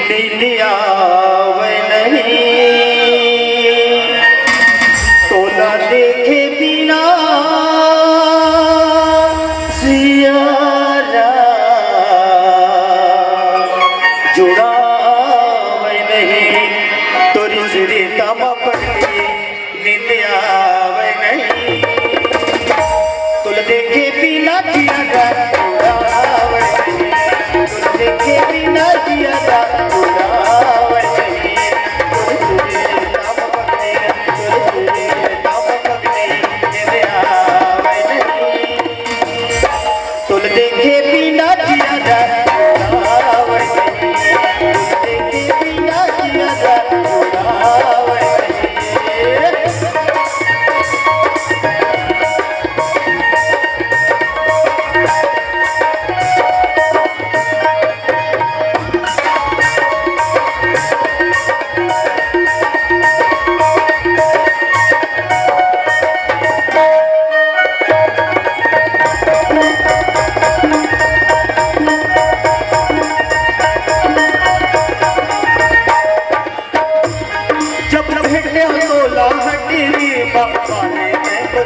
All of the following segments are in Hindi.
निंदिया नहीं तोला देखे बिना सियारा जुड़ा नहीं तोरी श्री तम पड़ी निंदिया नहीं तुल देखे बिना सियारा देखे बिना दिया तुल देखे बिना दिया देखे बिना दिया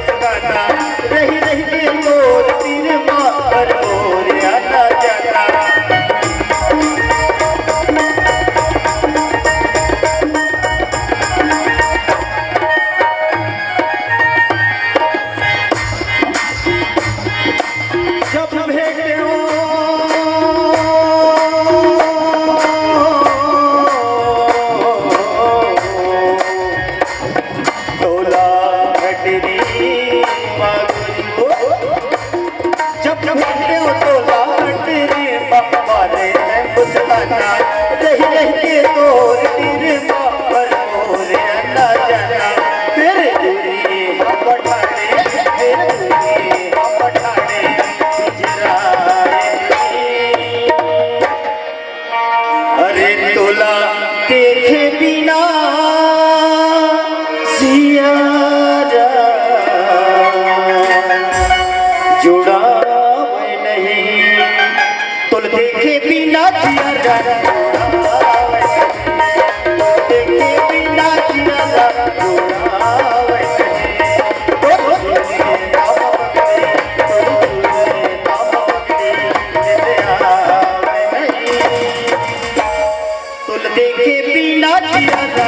रही रही के मोर तेरे मार मोर आना जाना जब भेटे हो तोला घटनी जब भेटे हो तोला घटनी मारे मुस्काना रही रही के तोर तेरे मार मोर आना जाना फिर दूरी हम पठाने फिर दूरी हम पठाने अरे तोला देखे बिना सियारा जुड़ा नहीं तुल देखे बिना सियारा देखे बिना सियारा देखे बिना दिया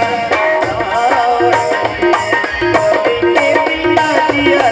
देखे बिना दिया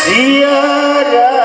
सिया राम